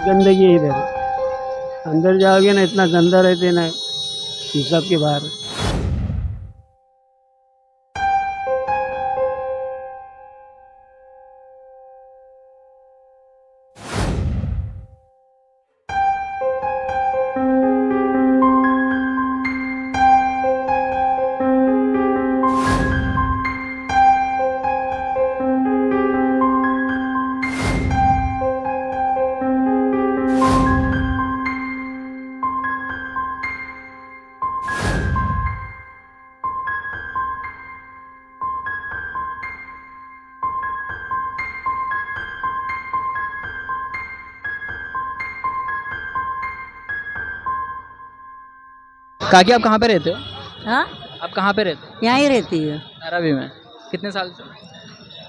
गंदगी है इधर। अंदर जाओगे ना इतना गंदा रहते ना, हिसाब के बाहर। काकी आप कहाँ पे रहते हो? हाँ, आप कहाँ पे रहते हो? यहाँ ही रहती है। धारावी में। कितने साल से?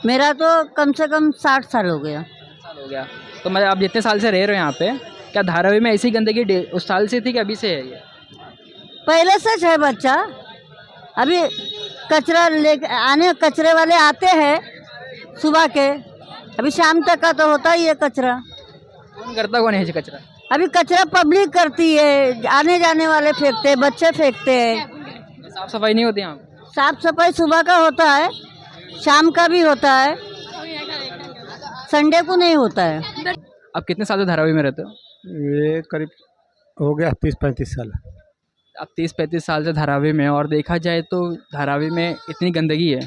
मेरा तो कम से कम 60 साल हो गया। साल हो गया। तो मतलब आप जितने साल से रह रहे हो यहाँ पे, क्या धारावी में ऐसी गंदगी उस साल से थी कि अभी से है ये? पहले से है बच्चा। अभी कचरा ले आने कचरे वाले आते हैं सुबह के, अभी शाम तक का तो होता ही है कचरा। कौन करता कौन है ये कचरा? अभी कचरा पब्लिक करती है, आने जाने वाले फेंकते हैं, बच्चे फेंकते हैं। साफ सफाई नहीं होती यहाँ पे? साफ सफाई सुबह का होता है, शाम का भी होता है, संडे को नहीं होता है। आप कितने साल से धारावी में रहते हो? ये करीब हो गया 30-35 साल। आप 30-35 साल से धारावी में, और देखा जाए तो धारावी में इतनी गंदगी है।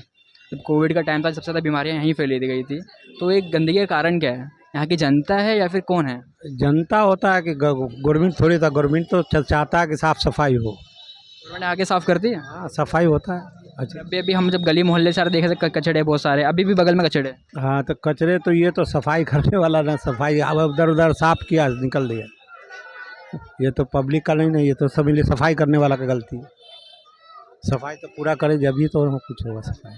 जब कोविड का टाइम था, सबसे ज़्यादा बीमारियाँ यहीं फैली दी गई थी। तो एक गंदगी का कारण क्या है? यहाँ की जनता है या फिर कौन है? जनता होता है कि गवर्नमेंट थोड़ी था। गवर्नमेंट तो चाहता है कि साफ सफाई हो। गवर्नमेंट आके साफ़ करती है? हाँ, सफाई होता है। अच्छा। अभी हम जब गली मोहल्ले सारे देखे थे, कचड़े बहुत सारे, अभी भी बगल में कचड़े। हाँ, तो कचरे तो ये तो सफाई करने वाला ना, सफाई अब उधर उधर साफ किया निकल दिया। ये तो पब्लिक का नहीं ना, ये तो सब लिए सफाई करने वाला का गलती है। सफाई तो पूरा करे जब ही तो कुछ होगा सफाई।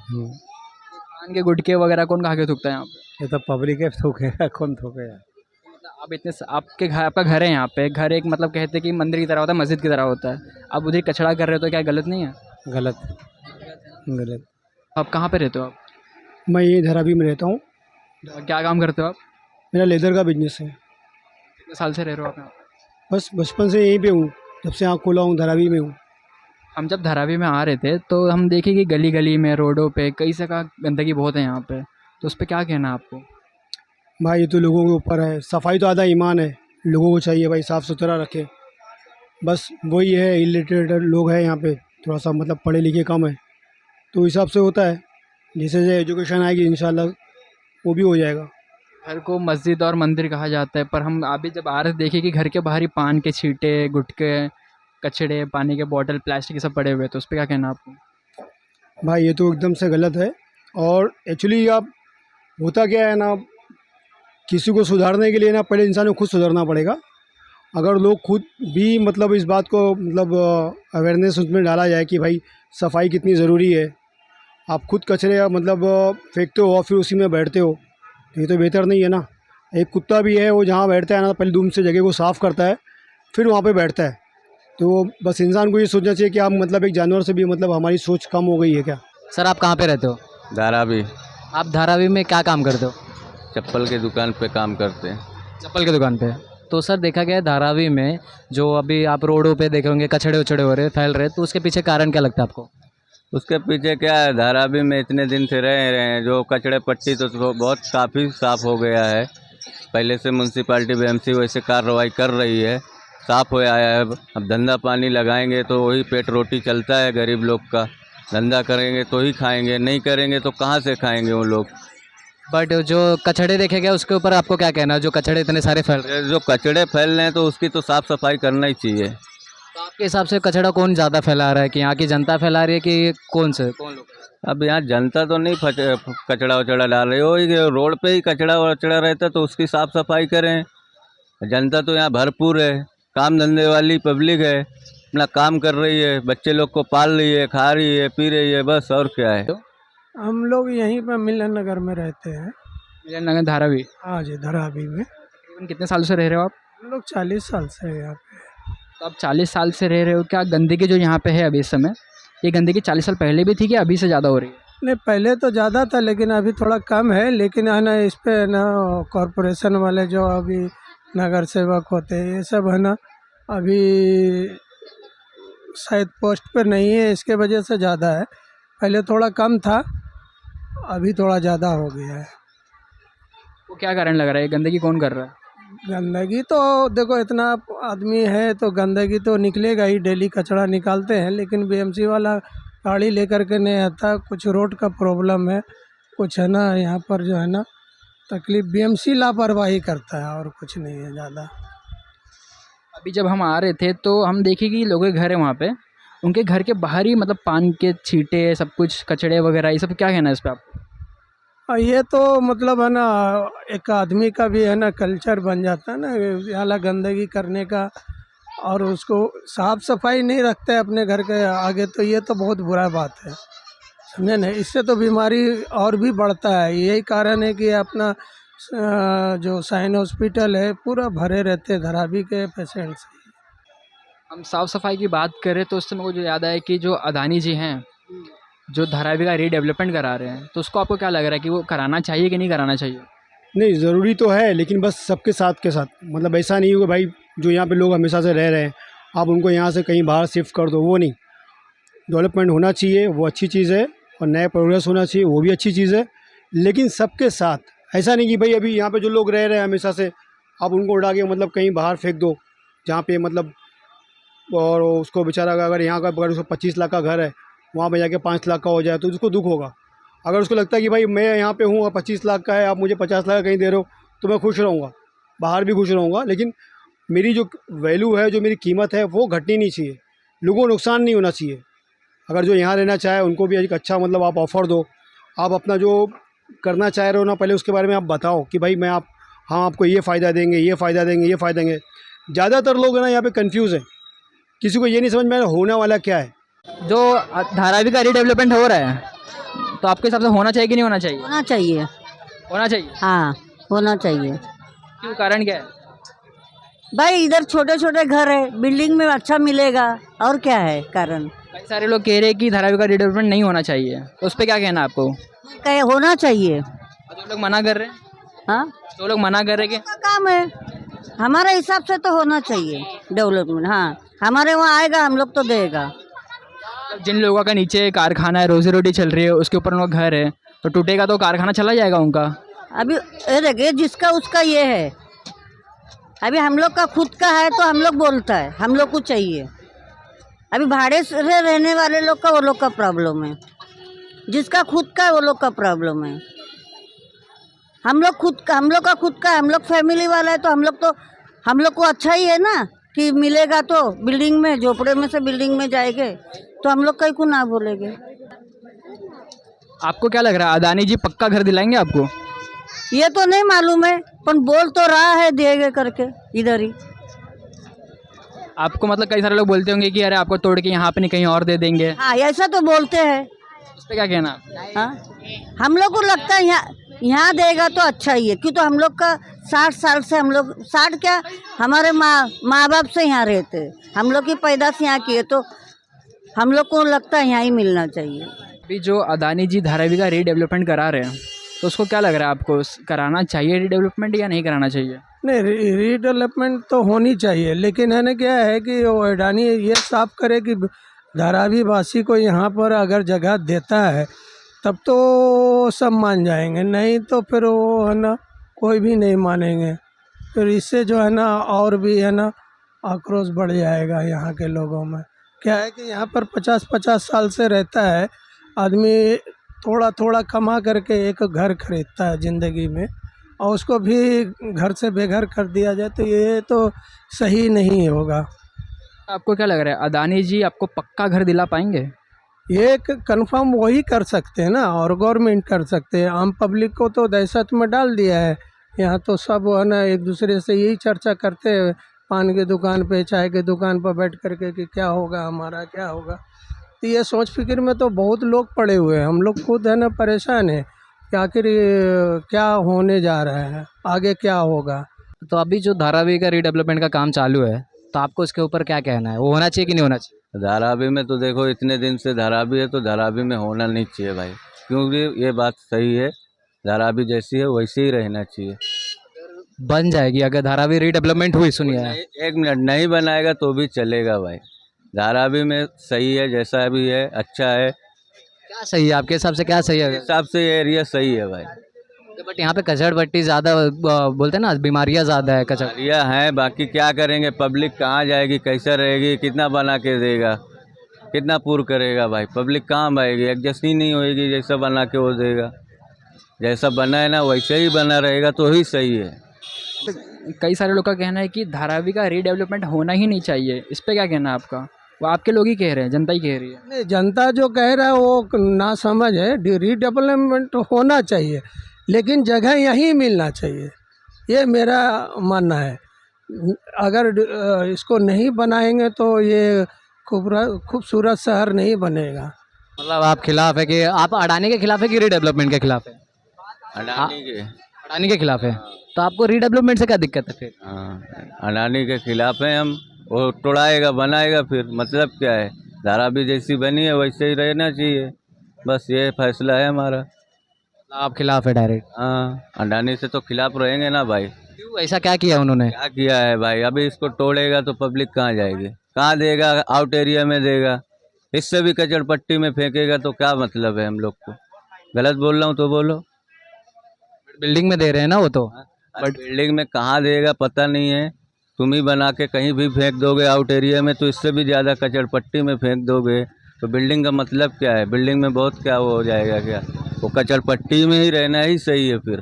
पान के गुटके वगैरह कौन खा के थूकता है यहाँ पे? ये तो पब्लिक है, थूकेगा कौन थूकेगा। मतलब आप इतने आपके घर, आपका घर है यहाँ पे, घर एक मतलब कहते हैं कि मंदिर की तरह होता है, मस्जिद की तरह होता है। आप उधर कचड़ा कर रहे हो तो क्या गलत नहीं है? गलत गलत। आप कहाँ पे रहते हो? आप मैं ये धारावी में रहता हूँ। क्या काम करते हो आप? मेरा लेदर का बिजनेस है। कितने साल से रह रहे हो आप यहाँ पे? बस बचपन से यहीं पे हूँ, जब से आँख खोला हूँ धारावी में हूँ। हम जब धारावी में आ रहे थे तो हम देखे कि गली गली में, रोडों पे कई जगह गंदगी बहुत है यहाँ पे। तो उस पर क्या कहना है आपको? भाई ये तो लोगों के ऊपर है। सफाई तो आधा ईमान है। लोगों को चाहिए भाई साफ़ सुथरा रखे। बस वही है, इलिटरेटेड लोग हैं यहाँ पे, थोड़ा सा मतलब पढ़े लिखे कम है, तो हिसाब से होता है। जैसे जैसे एजुकेशन आएगी इंशाल्लाह वो भी हो जाएगा। घर को मस्जिद और मंदिर कहा जाता है, पर हम अभी जब आ रहे थे देखे कि घर के बाहर ही पान के छींटे, गुटके, कचड़े, पानी के बोतल, प्लास्टिक ये सब पड़े हुए। तो उस पर क्या कहना आपको? भाई ये तो एकदम से गलत है। और एक्चुअली आप होता क्या है ना, किसी को सुधारने के लिए ना पहले इंसान को खुद सुधरना पड़ेगा। अगर लोग खुद भी मतलब इस बात को मतलब अवेयरनेस उसमें डाला जाए कि भाई सफाई कितनी ज़रूरी है। आप खुद कचरे मतलब फेंकते हो और फिर उसी में बैठते हो, तो ये तो बेहतर नहीं है ना। एक कुत्ता भी है, वो जहाँ बैठता है ना पहले धूम से जगह को साफ़ करता है, फिर वहाँ पे बैठता है। तो बस इंसान को ये सोचना चाहिए कि आप मतलब एक जानवर से भी मतलब हमारी सोच कम हो गई है क्या। सर आप कहाँ पे रहते हो? धारावी। आप धारावी में क्या काम करते हो? चप्पल के दुकान पे काम करते हैं। चप्पल की दुकान पे। तो सर देखा गया है धारावी में जो अभी आप रोडों पे देखे होंगे कचड़े उचड़े हो रहे, फैल रहे, तो उसके पीछे कारण क्या लगता है आपको? उसके पीछे क्या है, धारावी में इतने दिन से रहे हैं, जो कचड़े पट्टी तो बहुत काफ़ी साफ़ हो गया है। पहले से म्यूनसिपाल्टी बीएमसी वैसे कार्रवाई कर रही है, साफ़ हो आया है। अब धंधा पानी लगाएंगे तो वही पेट रोटी चलता है गरीब लोग का। धंधा करेंगे तो ही खाएंगे, नहीं करेंगे तो कहाँ से खाएंगे वो लोग। बट जो कचड़े देखे गए उसके ऊपर आपको क्या कहना है, जो कचड़े इतने सारे फैल रहे हैं? जो कचड़े फैल रहे हैं तो उसकी तो साफ़ सफाई करना ही चाहिए। तो आपके हिसाब से कचड़ा कौन ज़्यादा फैला रहा है, कि यहाँ की जनता फैला रही है कि कौन लोग? अब यहाँ जनता तो नहीं कचड़ा वचड़ा डाल रही हो, रोड पे ही कचड़ा वचड़ा रहता तो उसकी साफ़ सफाई करें। जनता तो यहाँ भरपूर है, काम धंधे वाली पब्लिक है, अपना काम कर रही है, बच्चे लोग को पाल रही है, खा रही है, पी रही है, बस और क्या है। हम लोग यहीं पर मिलन नगर में रहते हैं। मिलन नगर धारावी। हाँ जी, धारावी में। कितने सालों से रह रहे हो आप? हम लोग 40 साल से हैं यहाँ पे। तो आप 40 साल से रह रहे हो, क्या गंदगी जो यहाँ पे है अभी इस समय, ये गंदगी 40 साल पहले भी थी कि अभी से ज़्यादा हो रही है? नहीं, पहले तो ज़्यादा था लेकिन अभी थोड़ा कम है। लेकिन है ना, इस पे ना कॉरपोरेशन वाले जो अभी नगर सेवक होते हैं, ये सब है ना अभी शायद पोस्ट पर नहीं है, इसके वजह से ज़्यादा है। पहले थोड़ा कम था, अभी थोड़ा ज़्यादा हो गया है। वो क्या कारण लग रहा है, गंदगी कौन कर रहा है? गंदगी तो देखो, इतना आदमी है तो गंदगी तो निकलेगा ही, डेली कचरा निकालते हैं, लेकिन बीएमसी वाला गाड़ी लेकर के नहीं आता। कुछ रोड का प्रॉब्लम है, कुछ है ना यहाँ पर जो है ना तकलीफ, बीएमसी लापरवाही करता है और कुछ नहीं है ज़्यादा। अभी जब हम आ रहे थे तो हम देखे कि लोगों के घर है वहाँ पे, उनके घर के बाहर ही मतलब पान के छींटे, सब कुछ कचड़े वगैरह, ये सब क्या कहना है इस पर आपको? और ये तो मतलब है ना एक आदमी का भी है ना कल्चर बन जाता है ना यहाँ गंदगी करने का, और उसको साफ सफाई नहीं रखते हैं अपने घर के आगे, तो ये तो बहुत बुरा बात है, समझे ना। इससे तो बीमारी और भी बढ़ता है। यही कारण है कि अपना जो साइन हॉस्पिटल है पूरा भरे रहते हैं धारावी के पेशेंट से। हम साफ़ सफाई की बात करें तो उससे मुझे याद आया कि जो अदानी जी हैं, जो धारावी का रीडेवलपमेंट करा रहे हैं, तो उसको आपको क्या लग रहा है कि वो कराना चाहिए कि नहीं कराना चाहिए? नहीं, ज़रूरी तो है, लेकिन बस सबके साथ के साथ, मतलब ऐसा नहीं होगा भाई जो यहाँ पे लोग हमेशा से रह रहे हैं आप उनको यहाँ से कहीं बाहर शिफ्ट कर दो, वो नहीं। डेवलपमेंट होना चाहिए, वो अच्छी चीज़ है, और नया प्रोग्रेस होना चाहिए, वो भी अच्छी चीज़ है, लेकिन सबके साथ। ऐसा नहीं कि भाई अभी यहाँ पे जो लोग रह रहे हैं हमेशा से आप उनको उड़ा के मतलब कहीं बाहर फेंक दो, जहाँ पे मतलब, और उसको बेचारा अगर यहाँ का अगर उसको 25 लाख का घर है, वहाँ पे जाके 5 लाख का हो जाए तो उसको दुख होगा। अगर उसको लगता है कि भाई मैं यहाँ पे हूँ और 25 लाख का है, आप मुझे 50 लाख का कहीं दे रहे हो, तो मैं खुश रहूँगा, बाहर भी खुश रहूँगा, लेकिन मेरी जो वैल्यू है, जो मेरी कीमत है, वो घटनी नहीं चाहिए, लोगों को नुकसान नहीं होना चाहिए। अगर जो यहाँ रहना चाहे उनको भी एक अच्छा मतलब आप ऑफ़र दो, आप अपना जो करना चाह रहे हो ना पहले उसके बारे में आप बताओ कि भाई मैं हम आपको ये फ़ायदा देंगे, ये फ़ायदा देंगे, ये फ़ायदा देंगे। ज़्यादातर लोग है ना यहाँ पे कंफ्यूज हैं, किसी को ये नहीं समझ में आ रहा होने वाला क्या है। जो धारावी का रीडेवलपमेंट हो रहा है, तो आपके हिसाब से होना चाहिए कि नहीं होना चाहिए? होना चाहिए। होना चाहिए। हाँ, होना चाहिए। क्यों, कारण क्या है? भाई इधर छोटे छोटे घर है, बिल्डिंग में अच्छा मिलेगा, और क्या है कारण? कई सारे लोग कह रहे हैं कि धारावी का रीडेवलपमेंट नहीं होना चाहिए, तो उस पर क्या कहना है आपको? कहे होना चाहिए। जो लोग मना कर रहे हैं, हाँ, जो लोग मना कर रहे हैं का काम है, हमारे हिसाब से तो होना चाहिए डेवलपमेंट। हाँ, हमारे वहाँ आएगा, हम लोग तो देगा। कि जिन लोगों का नीचे कारखाना है, रोजी रोटी चल रही है, उसके ऊपर उनका घर है, तो टूटेगा तो कारखाना चला जाएगा उनका। अभी ये देखिए, जिसका उसका ये है, अभी हम लोग का खुद का है तो हम लोग बोलता है हम लोग को चाहिए। अभी भाड़े से रहने वाले लोग का, वो लोग का प्रॉब्लम है, जिसका खुद का है वो लोग का प्रॉब्लम है। हम लोग का खुद का है, हम लोग फैमिली वाला है, तो हम लोग को अच्छा ही है ना कि मिलेगा, तो बिल्डिंग में, झोपड़े में से बिल्डिंग में जाएंगे तो हम लोग कहीं को ना बोलेंगे। आपको क्या लग रहा है, अदानी जी पक्का घर दिलाएंगे आपको? ये तो नहीं मालूम है, पर बोल तो रहा है देंगे करके इधर ही। आपको मतलब कई सारे लोग बोलते होंगे कि अरे आपको तोड़ के यहाँ पे नहीं कहीं और दे देंगे, हाँ, ऐसा तो बोलते हैं। उस पर क्या कहना आप? हाँ, हम लोग को लगता है यहाँ देगा तो अच्छा ही है, क्यों तो हम लोग का 60 साल से, हम लोग 60 क्या, हमारे माँ बाप से यहाँ रहते हैं, हम लोग की पैदाश यहाँ की है, तो हम लोग को लगता है यहाँ ही मिलना चाहिए। अभी जो अदानी जी धारावी का रीडेवलपमेंट करा रहे हैं, तो उसको क्या लग रहा है आपको, कराना चाहिए रीडेवलपमेंट या नहीं कराना चाहिए? नहीं, रीडेवलपमेंट तो होनी चाहिए, लेकिन है ना क्या है कि वो अडानी ये साफ करे कि धारावी वासी को यहाँ पर अगर जगह देता है तब तो सब मान जाएंगे, नहीं तो फिर वो है ना कोई भी नहीं मानेंगे। फिर इससे जो है ना और भी है ना आक्रोश बढ़ जाएगा यहाँ के लोगों में। क्या है कि यहाँ पर 50-50 साल से रहता है आदमी, थोड़ा थोड़ा कमा करके एक घर खरीदता है ज़िंदगी में, और उसको भी घर से बेघर कर दिया जाए तो ये तो सही नहीं होगा। आपको क्या लग रहा है, अदानी जी आपको पक्का घर दिला पाएंगे? ये कंफर्म वही कर सकते हैं ना, और गवर्नमेंट कर सकते हैं। आम पब्लिक को तो दहशत में डाल दिया है। यहाँ तो सब है ना एक दूसरे से यही चर्चा करते हैं, पान की दुकान पे, चाय की दुकान पर बैठ करके कि क्या होगा हमारा, क्या होगा। तो ये सोच फिक्र में तो बहुत लोग पड़े हुए हैं। हम लोग खुद है ना परेशान है कि आखिर क्या होने जा रहा है, आगे क्या होगा। तो अभी जो धारावी का रीडेवलपमेंट का काम चालू है, तो आपको इसके ऊपर क्या कहना है, वो होना चाहिए कि नहीं होना चाहिए? धारावी में तो देखो इतने दिन से धारावी है तो धारावी में होना नहीं चाहिए भाई, क्योंकि ये बात सही है, धारावी जैसी है वैसे ही रहना चाहिए। बन जाएगी अगर धारावी रीडेवलपमेंट हुई, सुनिए। एक मिनट, नहीं बनाएगा तो भी चलेगा भाई। धारावी में सही है, जैसा भी है अच्छा है। क्या सही है आपके हिसाब से, क्या सही है? मेरे हिसाब से ये एरिया सही है भाई। बट यहाँ पे कचड़ पट्टी ज़्यादा बोलते हैं ना, बीमारियाँ ज़्यादा है कचड़। एरिया है, बाकी क्या करेंगे, पब्लिक कहाँ जाएगी, कैसे रहेगी, कितना बना के देगा, कितना पूर करेगा भाई। पब्लिक कहाँ आएगी, एडजस्ट ही नहीं होएगी। जैसा बना के वो देगा, जैसा बना है ना वैसे ही बना रहेगा तो ही सही है। कई सारे लोग का कहना है कि धारावी का रीडेवलपमेंट होना ही नहीं चाहिए। इस पे क्या कहना है आपका? वो आपके लोग ही कह रहे हैं, जनता ही कह रही है। नहीं, जनता जो कह रहा है वो ना समझ है। रीडेवलपमेंट होना चाहिए, लेकिन जगह यहीं मिलना चाहिए, ये मेरा मानना है। अगर इसको नहीं बनाएंगे तो ये खूबसूरत शहर नहीं बनेगा। मतलब आप खिलाफ है कि आप अडानी के खिलाफ है कि रीडेवलपमेंट के खिलाफ है? अडानी के, अडानी के खिलाफ है, तो आपको रीडेवलपमेंट से क्या दिक्कत है फिर? हाँ, अडानी के खिलाफ है हम। वो तोड़ाएगा बनाएगा फिर मतलब क्या है। धारावी जैसी बनी है वैसे ही रहना चाहिए, बस ये फैसला है हमारा। आप खिलाफ है डायरेक्ट? हाँ, अडानी से तो खिलाफ रहेंगे ना भाई। क्यों, ऐसा क्या किया उन्होंने? क्या किया है भाई, अभी इसको तोड़ेगा तो पब्लिक कहाँ जाएगी, कहाँ देगा, आउट एरिया में देगा। इससे भी कचड़ पट्टी में फेंकेगा तो क्या मतलब है हम लोग को। गलत बोल रहा हूँ तो बोलो। बिल्डिंग में दे रहे हैं ना वो तो। बट बिल्डिंग में कहाँ देगा पता नहीं है। तुम ही बना के कहीं भी फेंक दोगे आउट एरिया में, तो इससे भी ज़्यादा कचड़ पट्टी में फेंक दोगे तो बिल्डिंग का मतलब क्या है। बिल्डिंग में बहुत क्या वो हो जाएगा क्या, वो कचड़ पट्टी में ही रहना ही सही है। फिर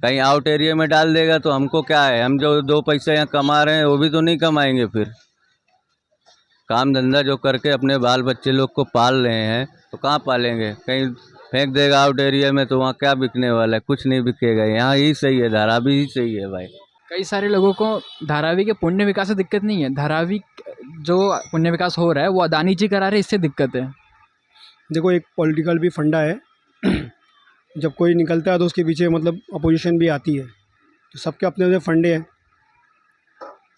कहीं आउट एरिया में डाल देगा तो हमको क्या है, हम जो दो पैसे यहाँ कमा रहे हैं वो भी तो नहीं कमाएंगे। फिर काम धंधा जो करके अपने बाल बच्चे लोग को पाल रहे हैं तो कहाँ पालेंगे। कहीं फेंक देगा आउट एरिया में तो वहाँ क्या बिकने वाला है, कुछ नहीं बिकेगा। यहाँ ही सही है, धारावी ही सही है भाई। कई सारे लोगों को धारावी के पुण्य विकास से दिक्कत नहीं है। धारावी जो पुण्य विकास हो रहा है वो अदानी जी करा रहे हैं, इससे दिक्कत है। देखो, एक पॉलिटिकल भी फंडा है। जब कोई निकलता है तो उसके पीछे मतलब अपोजिशन भी आती है, तो सबके अपने अपने फंडे हैं।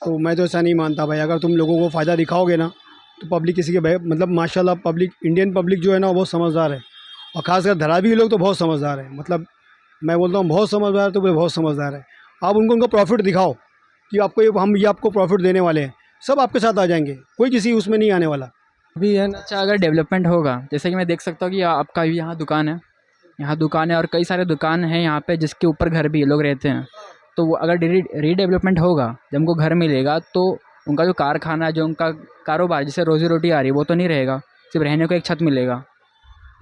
तो मैं तो ऐसा नहीं मानता भाई, अगर तुम लोगों को फ़ायदा दिखाओगे ना तो पब्लिक किसी के मतलब माशाल्लाह पब्लिक, इंडियन पब्लिक जो है ना वो बहुत समझदार है। और ख़ासकर धारावी के लोग तो बहुत समझदार है। मतलब मैं बोलता हूँ बहुत समझदार, तो वे बहुत समझदार है। आप उनको उनका प्रॉफिट दिखाओ कि आपको ये आपको प्रॉफिट देने वाले हैं, सब आपके साथ आ जाएंगे, कोई किसी उसमें नहीं आने वाला। अभी है ना, अच्छा, अगर डेवलपमेंट होगा, जैसे कि मैं देख सकता हूँ कि आपका भी यहाँ दुकान है, और कई सारे दुकान हैं यहाँ पे जिसके ऊपर घर भी लोग रहते हैं। तो वो अगर रीडेवलपमेंट होगा, जब उनको घर मिलेगा तो उनका जो कारखाना, जो उनका कारोबार जिससे रोजी रोटी आ रही है वो तो नहीं रहेगा, सिर्फ रहने को एक छत मिलेगा।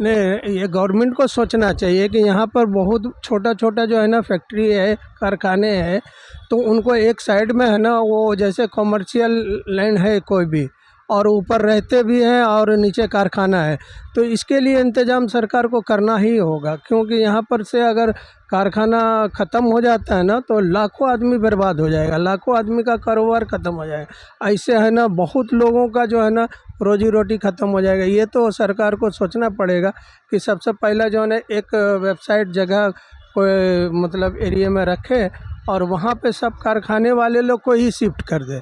नहीं, ये गवर्नमेंट को सोचना चाहिए कि यहाँ पर बहुत छोटा छोटा जो है ना फैक्ट्री है, कारखाने हैं, तो उनको एक साइड में है ना वो जैसे कॉमर्शियल लैंड है कोई भी, और ऊपर रहते भी हैं और नीचे कारखाना है, तो इसके लिए इंतज़ाम सरकार को करना ही होगा। क्योंकि यहाँ पर से अगर कारखाना ख़त्म हो जाता है ना तो लाखों आदमी बर्बाद हो जाएगा, लाखों आदमी का कारोबार ख़त्म हो जाएगा। ऐसे है ना बहुत लोगों का जो है ना रोजी रोटी ख़त्म हो जाएगा। ये तो सरकार को सोचना पड़ेगा कि सबसे पहला जो है एक वेबसाइट जगह कोई मतलब एरिया में रखे और वहाँ पे सब कारखाने वाले लोग को ही शिफ्ट कर दे।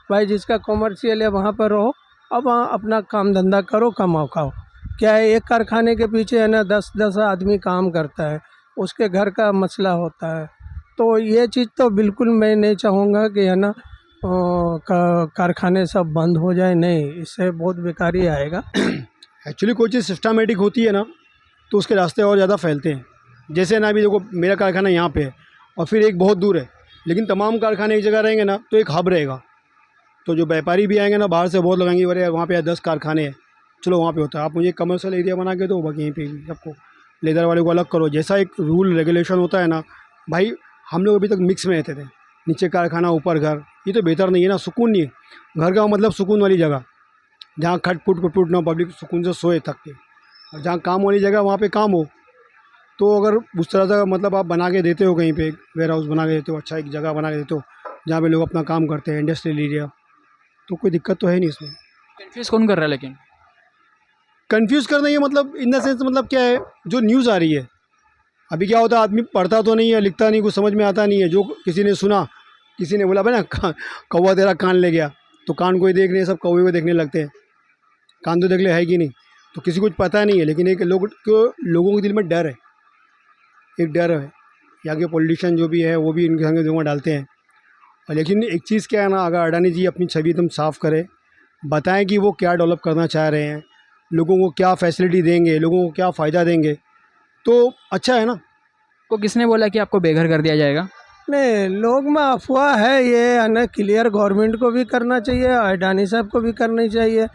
भाई जिसका कॉमर्शियल है वहाँ पर रहो, अब वहाँ अपना काम धंधा करो, कमाओ खाओ। क्या है, एक कारखाने के पीछे है ना 10-10 आदमी काम करता है, उसके घर का मसला होता है। तो ये चीज़ तो बिल्कुल मैं नहीं चाहूँगा कि है ना कारखाने सब बंद हो जाए, नहीं, इससे बहुत बेकारी आएगा। एक्चुअली कोई चीज़ सिस्टमेटिक होती है ना तो उसके रास्ते और ज़्यादा फैलते हैं। जैसे ना अभी देखो, मेरा कारखाना यहाँ पे है और फिर एक बहुत दूर है, लेकिन तमाम कारखाने एक जगह रहेंगे ना तो एक हब रहेगा। तो जो व्यापारी भी आएंगे ना बाहर से बहुत लगाएंगे, अरे वहाँ पे 10 कारखाने हैं, चलो वहाँ पे होता है, आप मुझे कमर्शियल एरिया बना के दो, बाकी यहीं पे भी सबको लेदर वाले को अलग करो। जैसा एक रूल रेगुलेशन होता है ना भाई, हम लोग अभी तक मिक्स में रहते थे, नीचे कारखाना ऊपर घर, ये तो बेहतर नहीं है ना, सुकून नहीं है। घर का मतलब सुकून वाली जगह, जहाँ खटपुट ना, पब्लिक सुकून से सोए तक के, और जहाँ काम वाली जगह वहाँ पे काम हो। तो अगर उस तरह से मतलब आप बना के देते हो, कहीं पे वेयर हाउस बना के देते हो, अच्छा एक जगह बना के देते हो जहाँ पे लोग अपना काम करते हैं, इंडस्ट्रियल एरिया, तो कोई दिक्कत तो है नहीं इसमें। कन्फ्यूज़ कौन कर रहा है लेकिन? कंफ्यूज करना ये मतलब इन द सेंस मतलब क्या है, जो न्यूज़ आ रही है अभी, क्या होता है आदमी पढ़ता तो नहीं है, लिखता नहीं, कुछ समझ में आता नहीं है। जो किसी ने सुना, किसी ने बोला भाई ना कौवा तेरा कान ले गया, तो कान कोई देख नहीं, सब कौवे को देखने लगते हैं, कान तो देख ले है कि नहीं। तो किसी को कुछ पता नहीं है, लेकिन एक लोगों के दिल में डर है, एक डर है यहाँ के पॉलिटिशियन जो भी है वो भी इनके संग धुआं डालते हैं। और लेकिन एक चीज़ क्या है ना, अगर अडानी जी अपनी छवि एकदम साफ़ करे, बताएं कि वो क्या डेवलप करना चाह रहे हैं, लोगों को क्या फैसिलिटी देंगे, लोगों को क्या फ़ायदा देंगे, तो अच्छा है ना। को किसने बोला कि आपको बेघर कर दिया जाएगा? नहीं, लोग में अफवाह है ये है ना, क्लियर गवर्नमेंट को भी करना चाहिए, अडानी साहब को भी करनी चाहिए।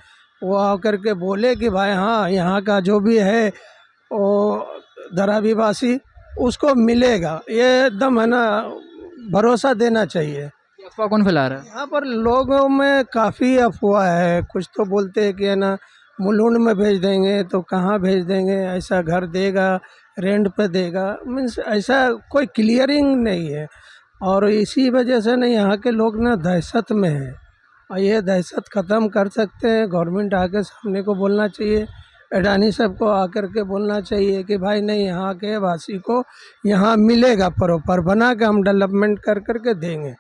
वो आकर के बोले कि भाई हाँ, यहाँ का जो भी है वो धारावीवासी उसको मिलेगा, ये एकदम है ना भरोसा देना चाहिए। ये अफ़वाह कौन फैला रहा है? यहाँ पर लोगों में काफ़ी अफवाह है, कुछ तो बोलते हैं कि है ना मुलुंड में भेज देंगे, तो कहाँ भेज देंगे, ऐसा घर देगा, रेंट पे देगा, मीन्स ऐसा कोई क्लियरिंग नहीं है। और इसी वजह से ना यहाँ के लोग ना दहशत में हैं, और ये दहशत ख़त्म कर सकते हैं। गवर्नमेंट आके सामने को बोलना चाहिए, अडानी साहब को आकर के बोलना चाहिए कि भाई नहीं, यहाँ के वासी को यहाँ मिलेगा, प्रॉपर बना के हम डेवलपमेंट कर करके देंगे।